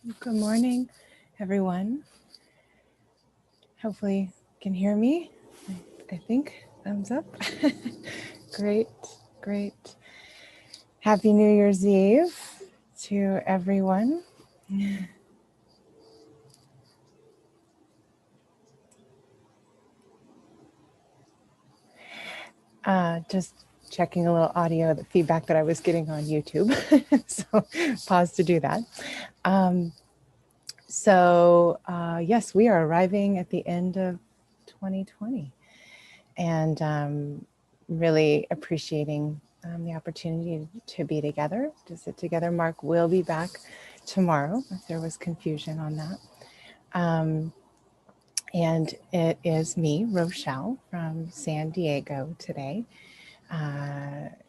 Good morning, everyone. Hopefully you can hear me. I think thumbs up. Great, great. Happy New Year's Eve to everyone. Just checking a little audio, the feedback that I was getting on YouTube. So pause to do that. Um, yes, we are arriving at the end of 2020 and really appreciating the opportunity to be together, to sit together. Mark will be back tomorrow if there was confusion on that. And it is me, Rochelle, from San Diego today,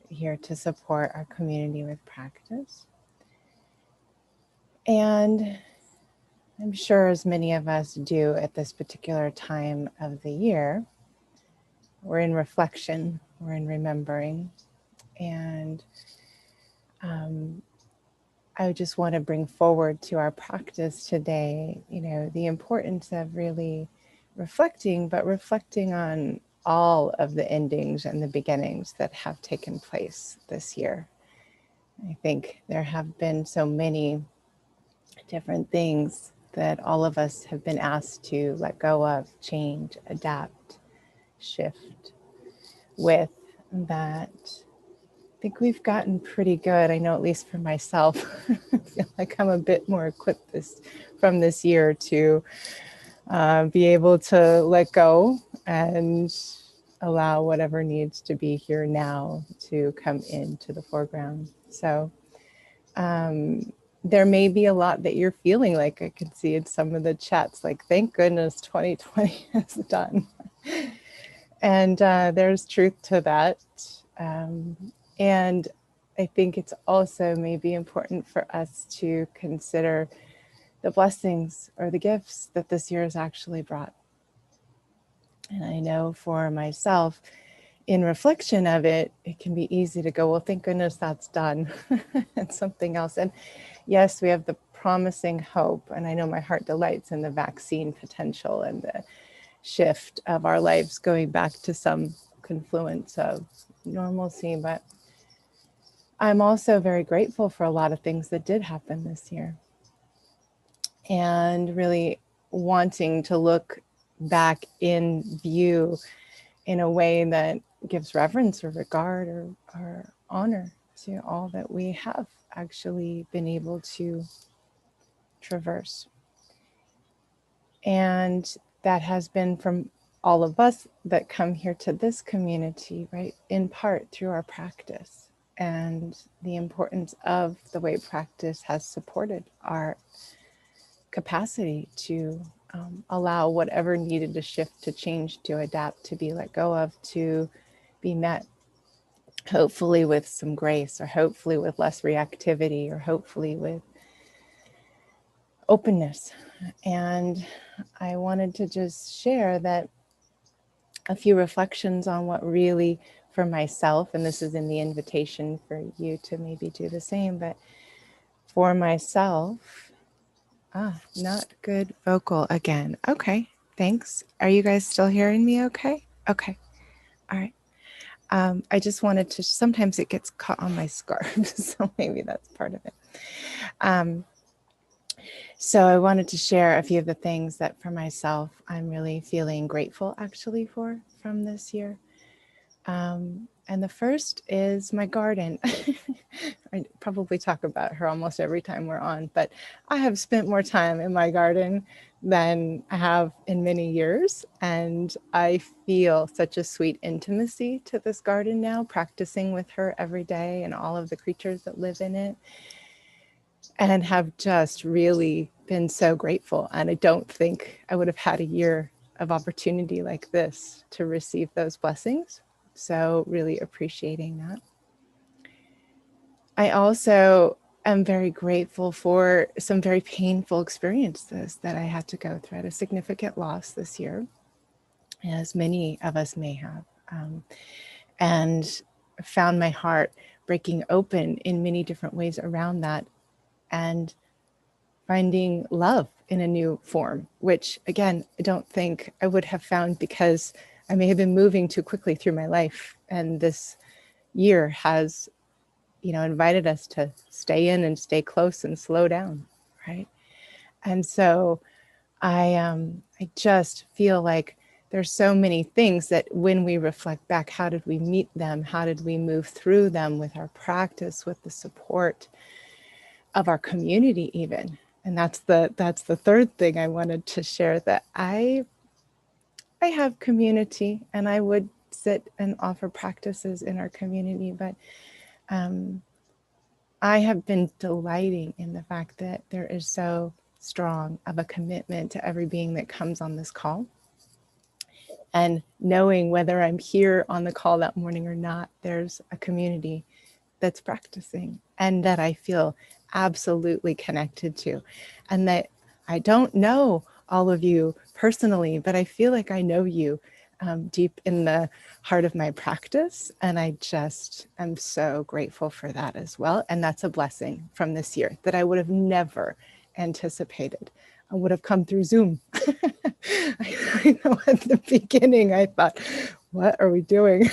here to support our community with practice. And I'm sure, as many of us do at this particular time of the year, we're in reflection, we're in remembering, and I just want to bring forward to our practice today, the importance of really reflecting, but reflecting on all of the endings and the beginnings that have taken place this year. I think there have been so many different things that all of us have been asked to let go of, change, adapt, shift with, that I think we've gotten pretty good. I know, at least for myself, I feel like I'm a bit more equipped from this year to be able to let go and allow whatever needs to be here now to come into the foreground. So um, there may be a lot that you're feeling, like I can see in some of the chats, like, thank goodness 2020 is done. And there's truth to that. Um, and I think it's also maybe important for us to consider the blessings or the gifts that this year has actually brought. And I know for myself, in reflection of it, it can be easy to go, well, thank goodness that's done, and something else. And yes, we have the promising hope. And I know my heart delights in the vaccine potential and the shift of our lives going back to some confluence of normalcy. But I'm also very grateful for a lot of things that did happen this year, and really wanting to look back in view in a way that gives reverence or regard or honor to all that we have actually been able to traverse. And that has been from all of us that come here to this community, right? In part through our practice and the importance of the way practice has supported our capacity to allow whatever needed to shift, to change, to adapt, to be let go of, to be met, hopefully with some grace, or hopefully with less reactivity, or hopefully with openness. And I wanted to just share that a few reflections on what really, for myself, and this is in the invitation for you to maybe do the same, but for myself, not good vocal again. Okay, thanks. Are you guys still hearing me okay? Okay, all right. I just wanted to, sometimes it gets caught on my scarf, so maybe that's part of it. So I wanted to share a few of the things that for myself, I'm really feeling grateful actually for from this year. And the first is my garden. I probably talk about her almost every time we're on, but I have spent more time in my garden than I have in many years. And I feel such a sweet intimacy to this garden now, practicing with her every day and all of the creatures that live in it, and have just really been so grateful. And I don't think I would have had a year of opportunity like this to receive those blessings. So really appreciating that. I also am very grateful for some very painful experiences that I had to go through. I had a significant loss this year, as many of us may have, and found my heart breaking open in many different ways around that. And finding love in a new form, which again, I don't think I would have found because I may have been moving too quickly through my life. And this year has, invited us to stay in and stay close and slow down, right? And so I just feel like there's so many things that when we reflect back, how did we meet them? How did we move through them with our practice, with the support of our community even? And that's the third thing I wanted to share, that I have community, and I would sit and offer practices in our community, but I have been delighting in the fact that there is so strong of a commitment to every being that comes on this call. And knowing whether I'm here on the call that morning or not, there's a community that's practicing and that I feel absolutely connected to. And that I don't know all of you personally, but I feel like I know you deep in the heart of my practice. And I just am so grateful for that as well. And that's a blessing from this year that I would have never anticipated. I would have come through Zoom. I know at the beginning I thought, what are we doing?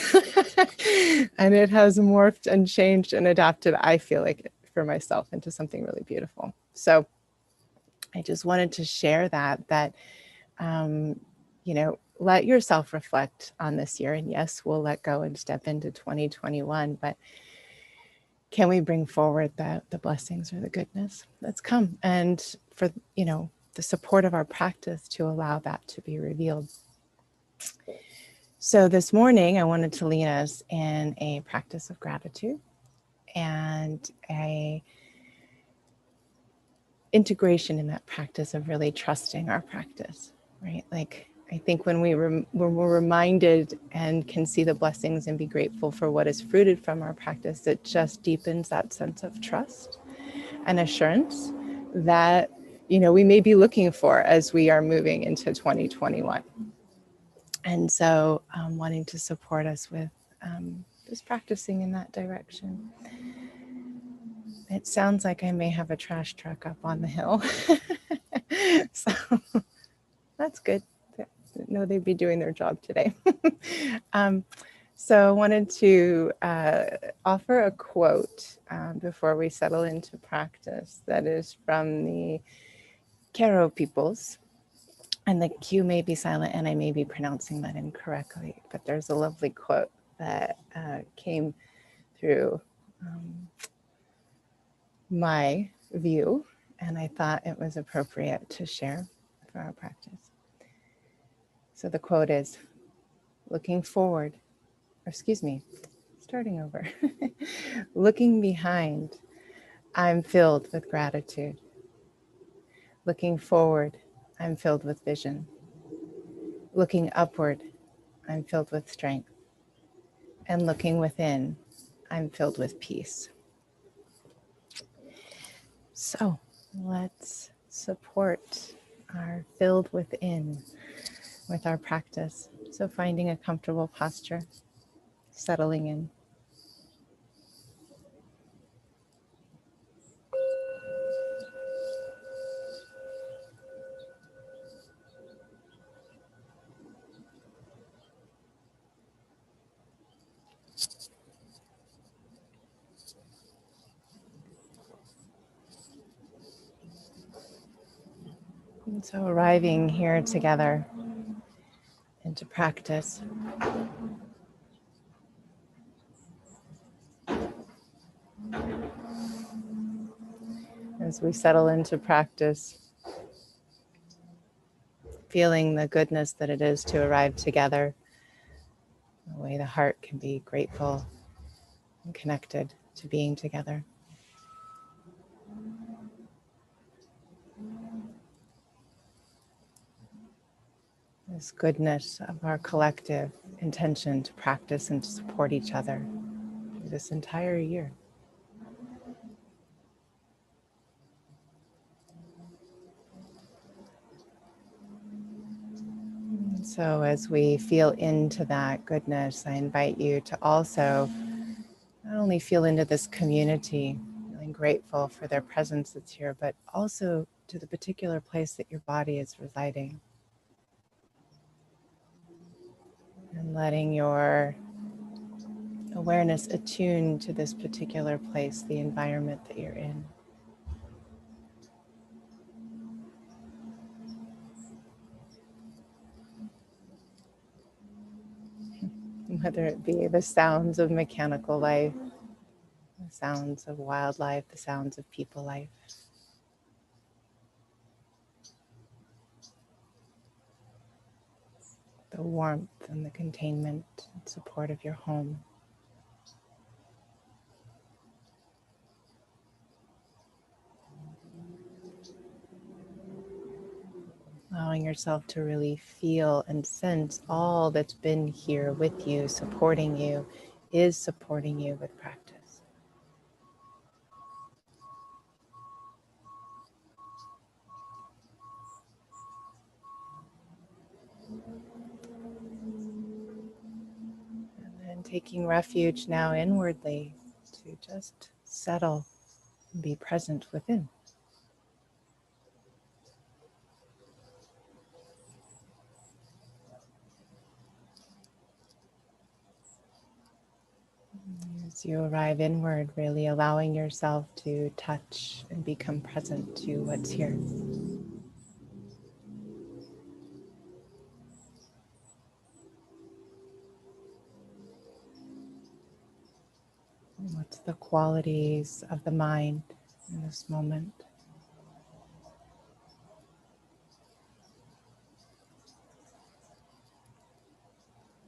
And it has morphed and changed and adapted, I feel like, for myself into something really beautiful. So I just wanted to share that let yourself reflect on this year. And yes, we'll let go and step into 2021, but can we bring forward the blessings or the goodness that's come? And for, the support of our practice to allow that to be revealed. So this morning, I wanted to lead us in a practice of gratitude and a integration in that practice of really trusting our practice, right? Like, I think when when we're reminded and can see the blessings and be grateful for what is fruited from our practice, it just deepens that sense of trust and assurance that, we may be looking for as we are moving into 2021. And so wanting to support us with just practicing in that direction. It sounds like I may have a trash truck up on the hill. So that's good. No, they'd be doing their job today. So I wanted to offer a quote before we settle into practice that is from the Karo peoples. And the Q may be silent and I may be pronouncing that incorrectly, but there's a lovely quote that came through my view, and I thought it was appropriate to share for our practice. So the quote is, looking forward, or excuse me, starting over. Looking behind, I'm filled with gratitude. Looking forward, I'm filled with vision. Looking upward, I'm filled with strength. And looking within, I'm filled with peace. So let's support our filled within with our practice. So finding a comfortable posture, settling in. And so arriving here together into practice. As we settle into practice, feeling the goodness that it is to arrive together, the way the heart can be grateful and connected to being together. This goodness of our collective intention to practice and to support each other through this entire year. So as we feel into that goodness, I invite you to also not only feel into this community, really and grateful for their presence that's here, but also to the particular place that your body is residing. And letting your awareness attune to this particular place, the environment that you're in. Whether it be the sounds of mechanical life, the sounds of wildlife, the sounds of people life. The warmth and the containment and support of your home. Allowing yourself to really feel and sense all that's been here with you, supporting you, is supporting you with practice. And then taking refuge now inwardly to just settle and be present within. As you arrive inward, really allowing yourself to touch and become present to what's here. What's the qualities of the mind in this moment?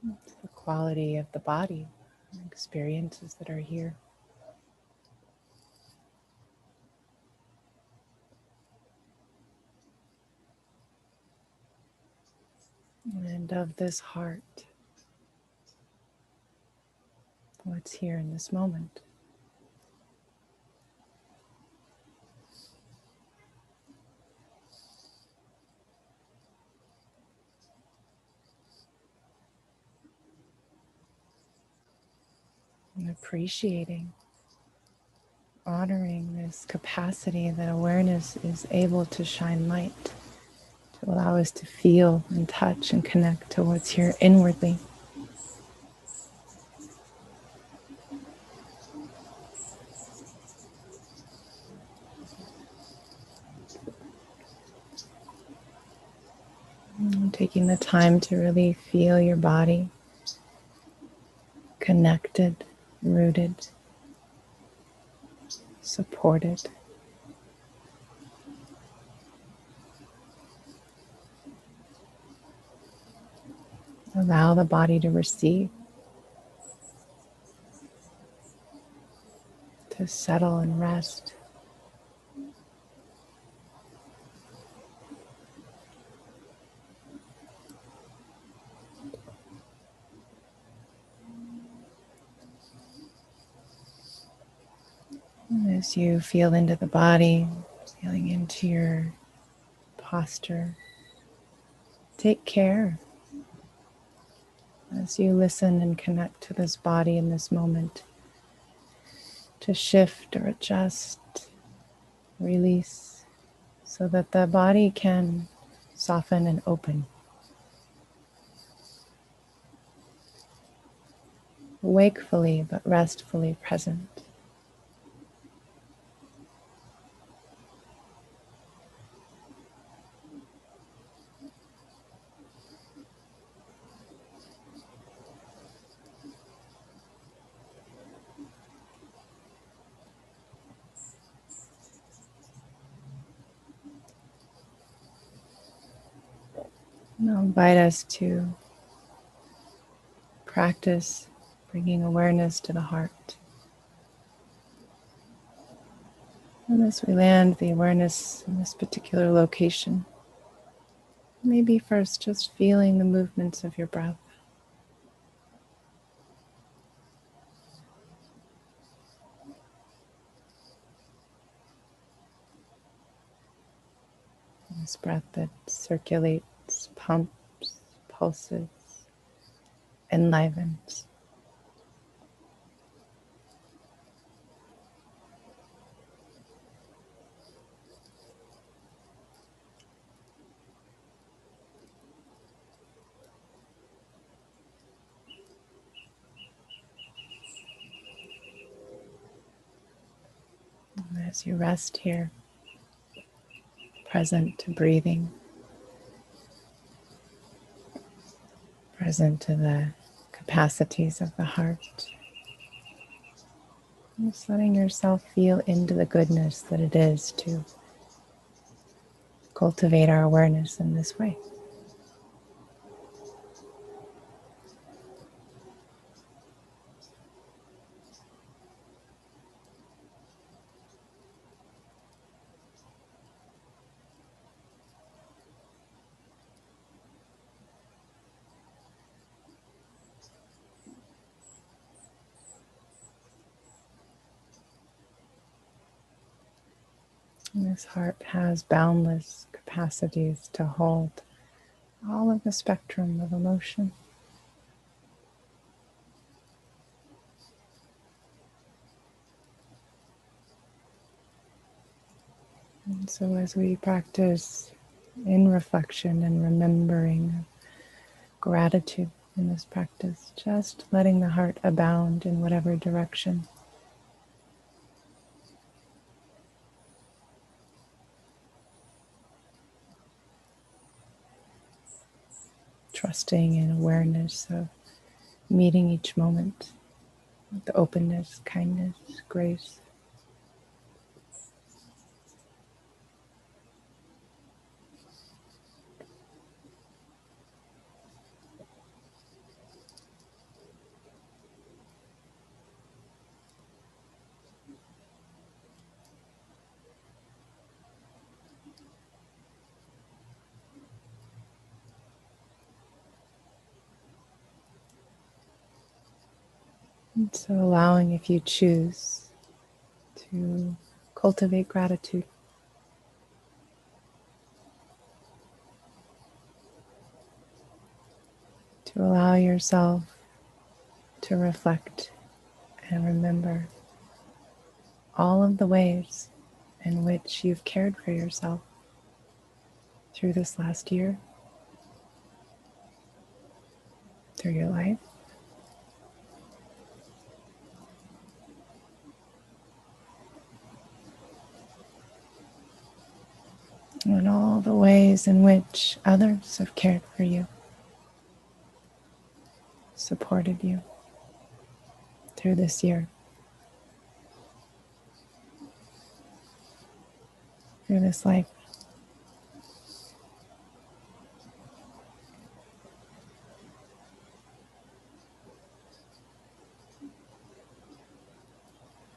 What's the quality of the body, experiences that are here? And of this heart, what's here in this moment? And appreciating, honoring this capacity that awareness is able to shine light, to allow us to feel and touch and connect to what's here inwardly. And taking the time to really feel your body connected, rooted, supported. Allow the body to receive, to settle and rest. And as you feel into the body, feeling into your posture, take care as you listen and connect to this body in this moment to shift or adjust, release, so that the body can soften and open. Wakefully but restfully present. And I'll invite us to practice bringing awareness to the heart. And as we land the awareness in this particular location, maybe first just feeling the movements of your breath. This breath that circulates, pumps, pulses, enlivens. And as you rest here, present to breathing, present to the capacities of the heart, just letting yourself feel into the goodness that it is to cultivate our awareness in this way. And this heart has boundless capacities to hold all of the spectrum of emotion. And so as we practice in reflection and remembering gratitude in this practice, just letting the heart abound in whatever direction. Trusting in awareness of meeting each moment with openness, kindness, grace. And so allowing, if you choose, to cultivate gratitude, to allow yourself to reflect and remember all of the ways in which you've cared for yourself through this last year, through your life. And all the ways in which others have cared for you, supported you through this year, through this life.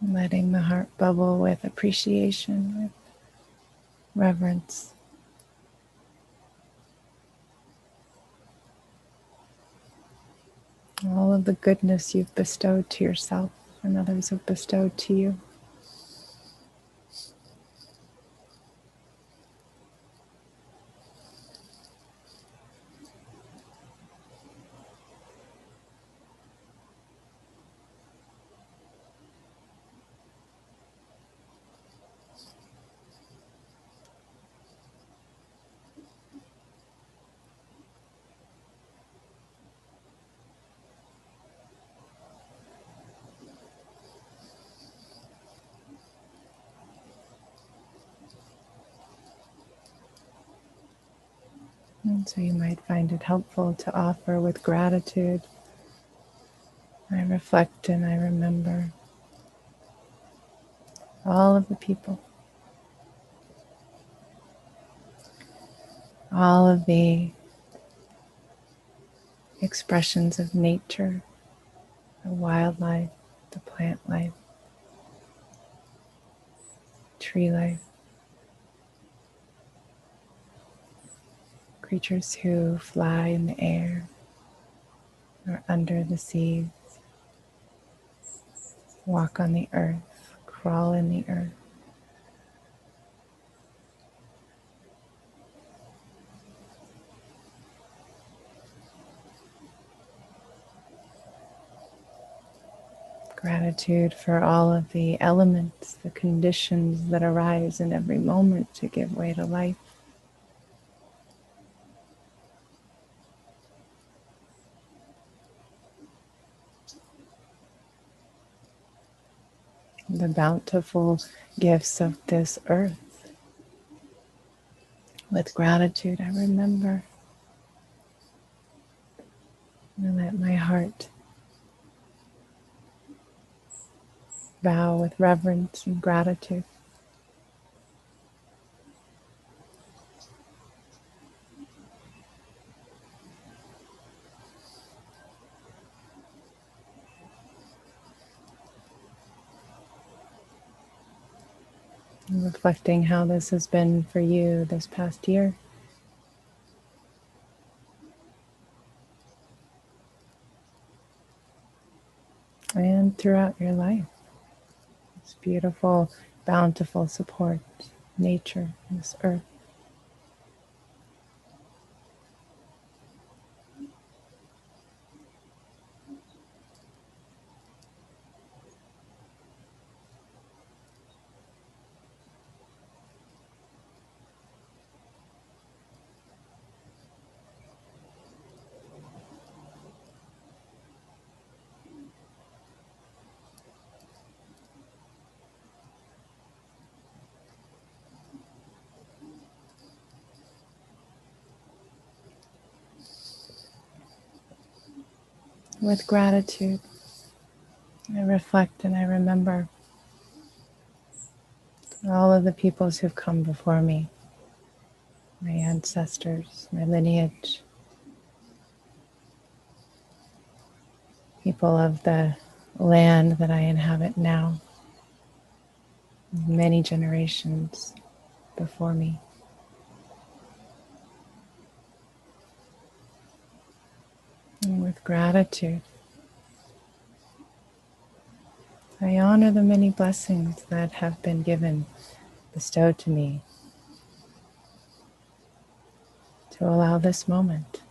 Letting the heart bubble with appreciation, with reverence. All of the goodness you've bestowed to yourself and others have bestowed to you. And so you might find it helpful to offer with gratitude. I reflect and I remember all of the people, all of the expressions of nature, the wildlife, the plant life, tree life, creatures who fly in the air or under the seas, walk on the earth, crawl in the earth. Gratitude for all of the elements, the conditions that arise in every moment to give way to life. the bountiful gifts of this earth. With gratitude, I remember. And let my heart bow with reverence and gratitude. And reflecting how this has been for you this past year. And throughout your life. This beautiful, bountiful support, nature, this earth. With gratitude, I reflect and I remember all of the peoples who've come before me, my ancestors, my lineage, people of the land that I inhabit now, many generations before me. And with gratitude, I honor the many blessings that have been given, bestowed to me, to allow this moment.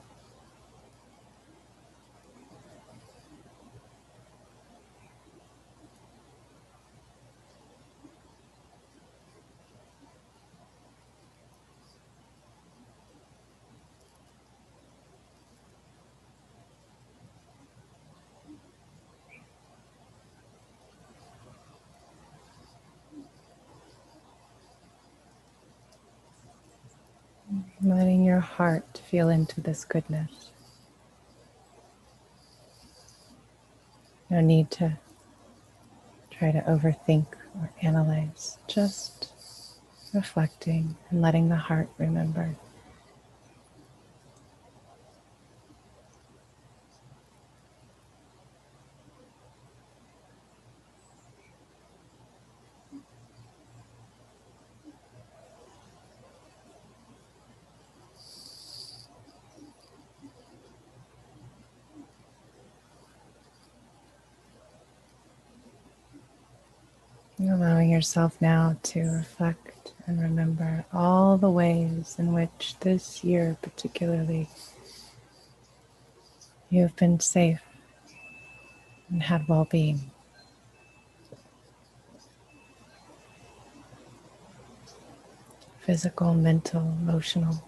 Letting your heart feel into this goodness. No need to try to overthink or analyze, just reflecting and letting the heart remember. And allowing yourself now to reflect and remember all the ways in which this year particularly you've been safe and had well-being. Physical, mental, emotional.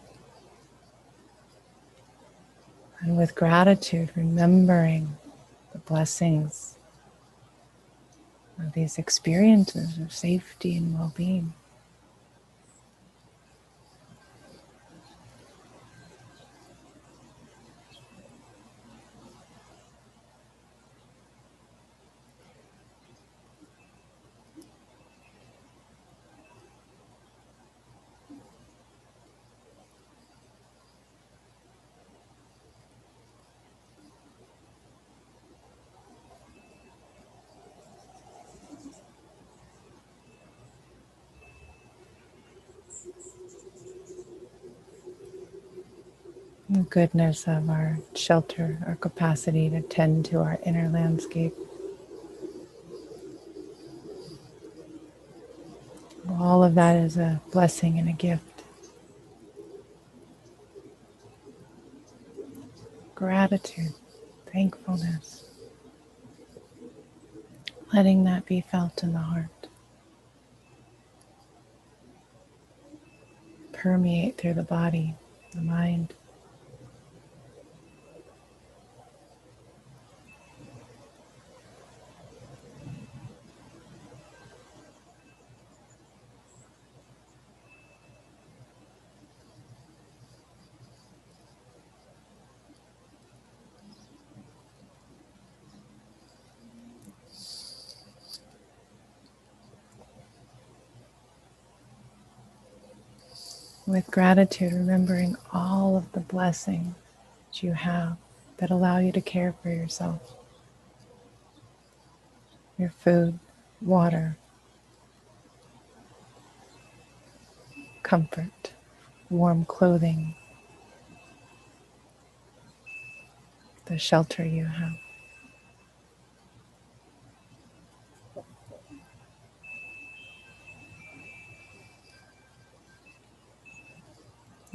And with gratitude, remembering the blessings of these experiences of safety and well-being. The goodness of our shelter, our capacity to tend to our inner landscape. All of that is a blessing and a gift. Gratitude, thankfulness, letting that be felt in the heart. Permeate through the body, the mind. With gratitude, remembering all of the blessings that you have that allow you to care for yourself. Your food, water, comfort, warm clothing, the shelter you have.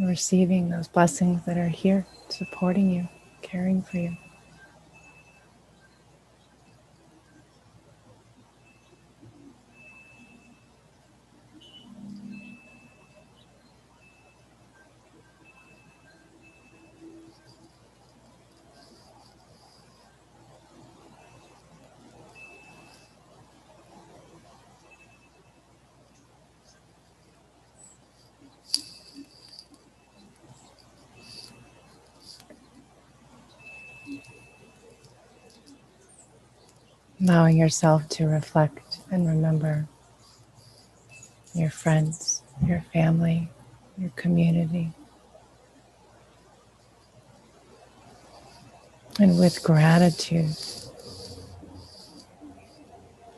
Receiving those blessings that are here, supporting you, caring for you. Allowing yourself to reflect and remember your friends, your family, your community. And with gratitude,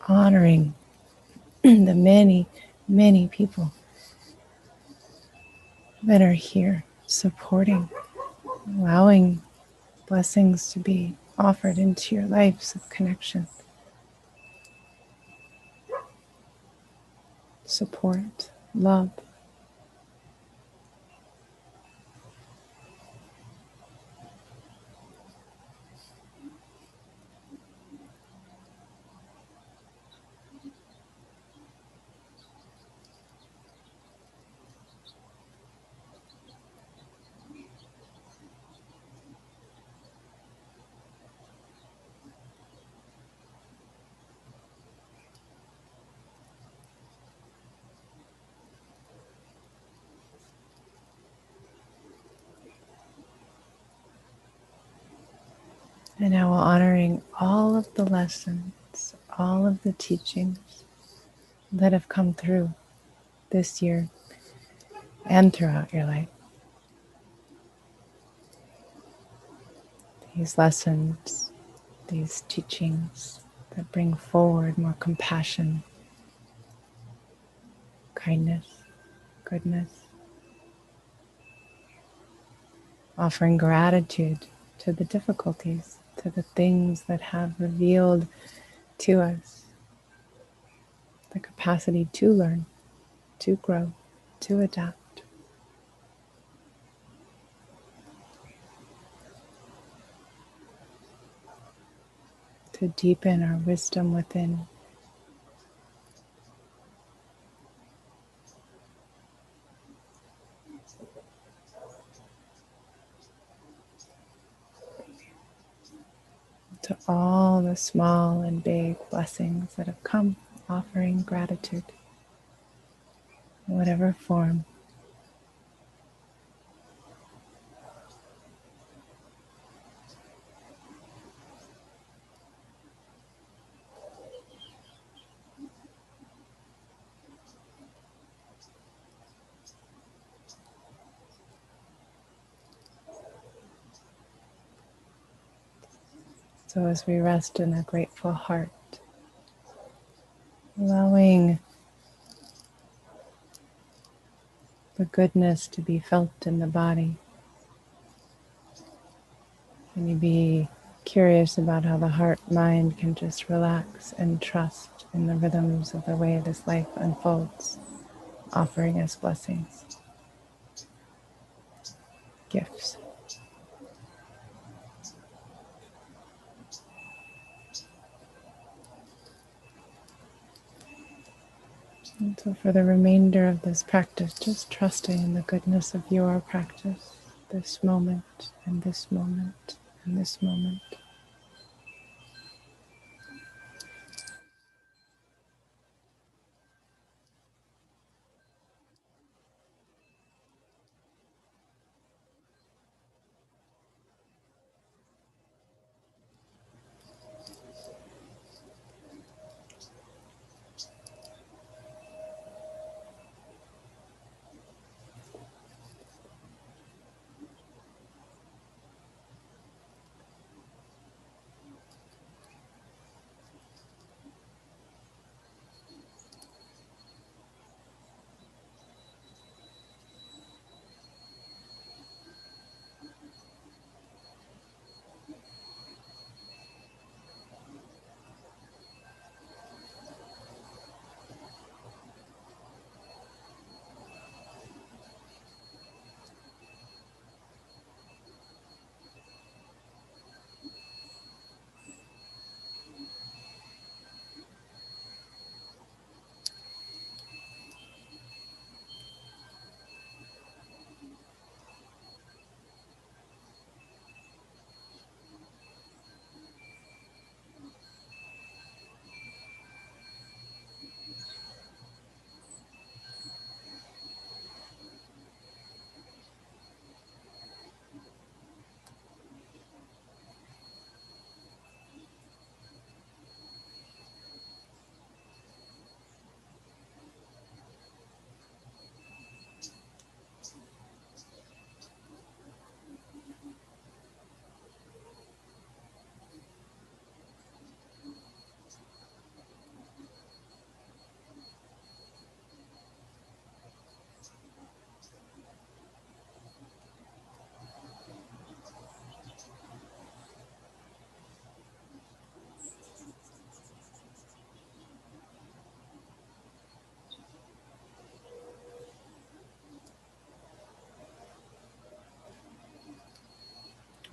honoring the many, many people that are here, supporting, allowing blessings to be offered into your lives of connection, support, love. And now honoring all of the lessons, all of the teachings that have come through this year and throughout your life. These lessons, these teachings that bring forward more compassion, kindness, goodness. Offering gratitude to the difficulties, to the things that have revealed to us the capacity to learn, to grow, to adapt. To deepen our wisdom within. To all the small and big blessings that have come, offering gratitude in whatever form. So as we rest in a grateful heart, allowing the goodness to be felt in the body. Can you be curious about how the heart mind can just relax and trust in the rhythms of the way this life unfolds, offering us blessings, gifts. And so for the remainder of this practice, just trusting in the goodness of your practice, this moment and this moment and this moment.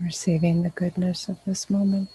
Receiving the goodness of this moment.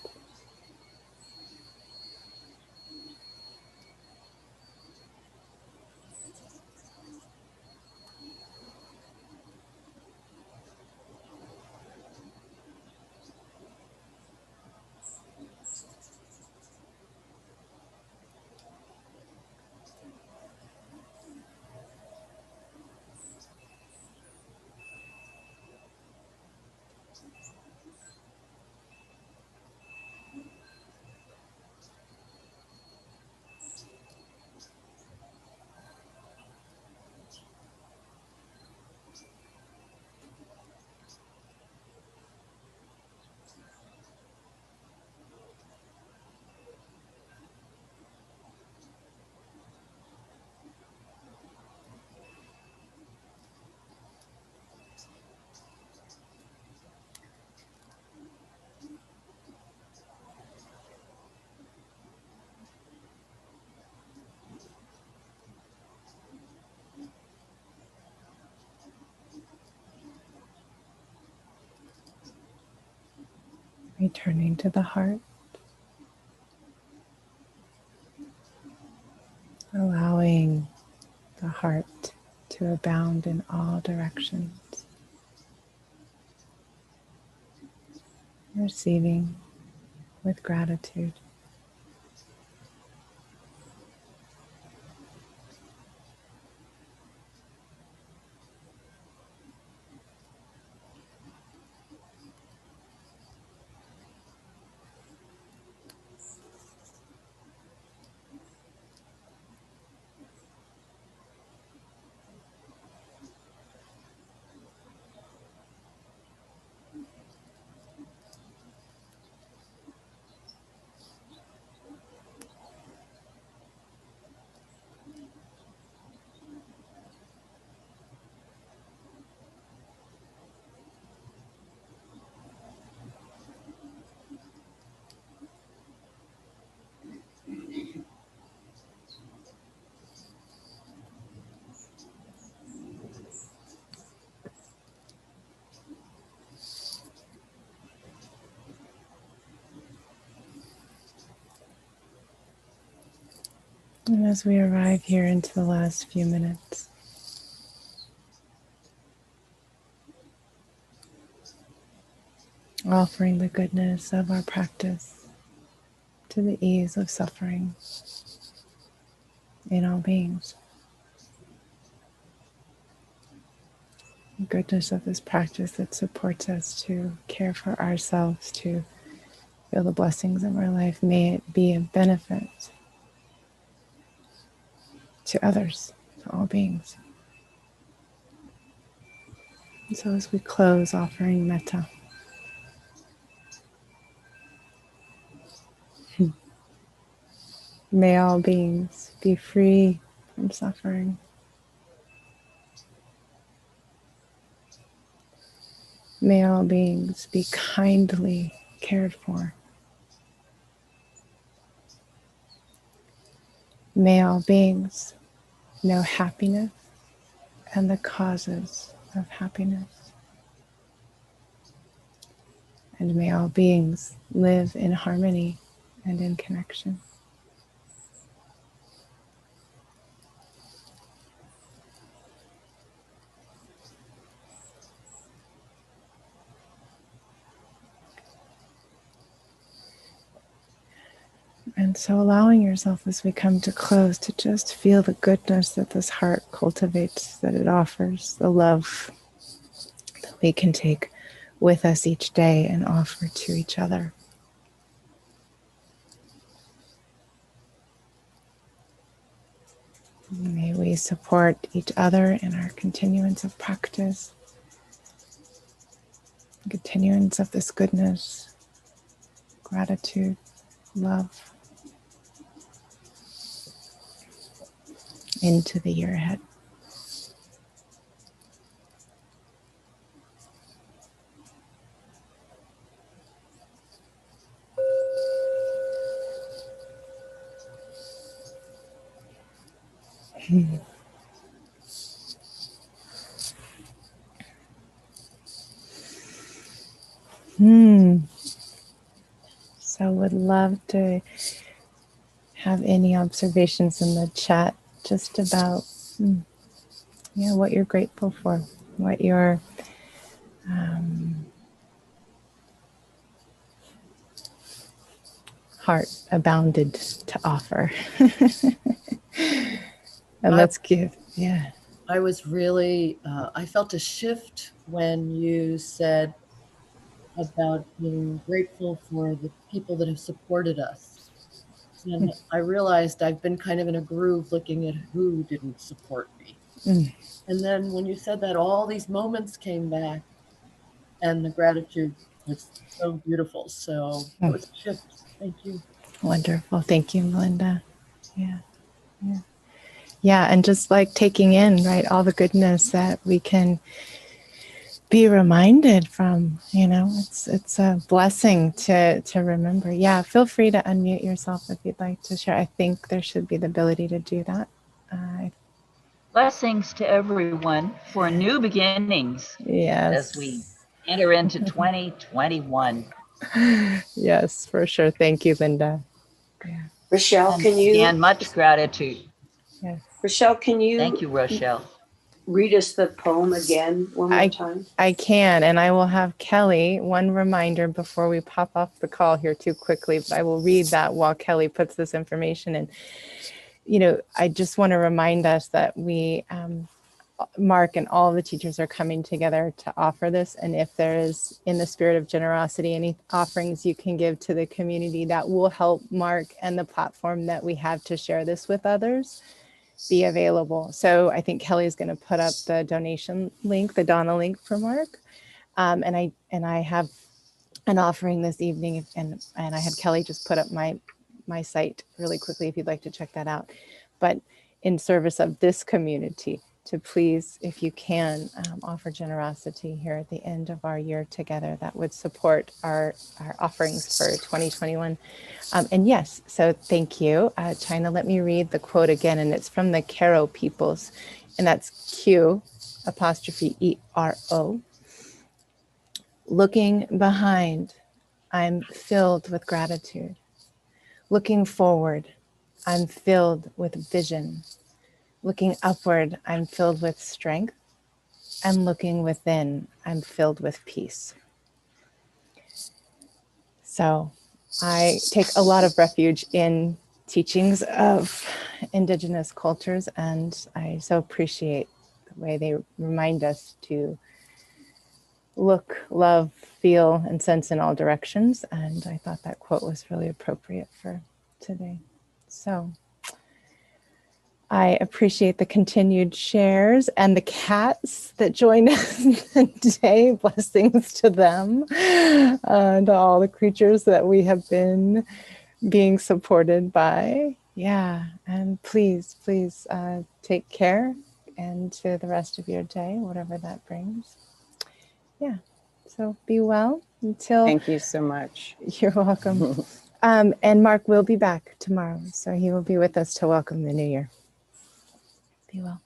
Returning to the heart, allowing the heart to abound in all directions, receiving with gratitude. And as we arrive here into the last few minutes, offering the goodness of our practice to the ease of suffering in all beings. The goodness of this practice that supports us to care for ourselves, to feel the blessings of our life. May it be of benefit to others, to all beings. And so as we close, offering metta, may all beings be free from suffering. May all beings be kindly cared for. May all beings know happiness and the causes of happiness. And may all beings live in harmony and in connection. And so allowing yourself as we come to close to just feel the goodness that this heart cultivates, that it offers, the love that we can take with us each day and offer to each other. May we support each other in our continuance of practice, continuance of this goodness, gratitude, love into the year ahead. So would love to have any observations in the chat just about what you're grateful for, what your heart abounded to offer. And let's give, I was really, I felt a shift when you said about being grateful for the people that have supported us. And I realized I've been kind of in a groove looking at who didn't support me. And then when you said that, all these moments came back and the gratitude was so beautiful. So it was a shift. Thank you. Wonderful. Thank you, Melinda. Yeah, and just like taking in, right, all the goodness that we can be reminded from, it's a blessing to remember. Yeah, feel free to unmute yourself if you'd like to share. I think there should be the ability to do that. Blessings to everyone for new beginnings. Yes. As we enter into 2021. Yes, for sure. Thank you, Linda. Yeah. Rochelle, can you? And much gratitude. Yes. Rochelle, can you? Thank you, Rochelle. Read us the poem again one more time? I can, and I will have Kelly, one reminder before we pop off the call here too quickly, but I will read that while Kelly puts this information in. I just want to remind us that we, Mark and all the teachers are coming together to offer this. And if there is, in the spirit of generosity, any offerings you can give to the community that will help Mark and the platform that we have to share this with others be available. So I think Kelly is going to put up the donation link, the Donna link for Mark. And I have an offering this evening, and I had Kelly just put up my site really quickly if you'd like to check that out. But in service of this community, to please, if you can, offer generosity here at the end of our year together, that would support our offerings for 2021. And yes, so thank you. China, let me read the quote again, and it's from the Karo peoples, and that's Q''ERO. Looking behind, I'm filled with gratitude. Looking forward, I'm filled with vision. Looking upward, I'm filled with strength. And looking within, I'm filled with peace. So I take a lot of refuge in teachings of Indigenous cultures, and I so appreciate the way they remind us to look, love, feel, and sense in all directions. And I thought that quote was really appropriate for today. So I appreciate the continued shares and the cats that joined us today. Blessings to them and all the creatures that we have been being supported by. Yeah, and please take care, and to the rest of your day, whatever that brings. Yeah, so be well until... Thank you so much. You're welcome. And Mark will be back tomorrow, so he will be with us to welcome the new year. Be well.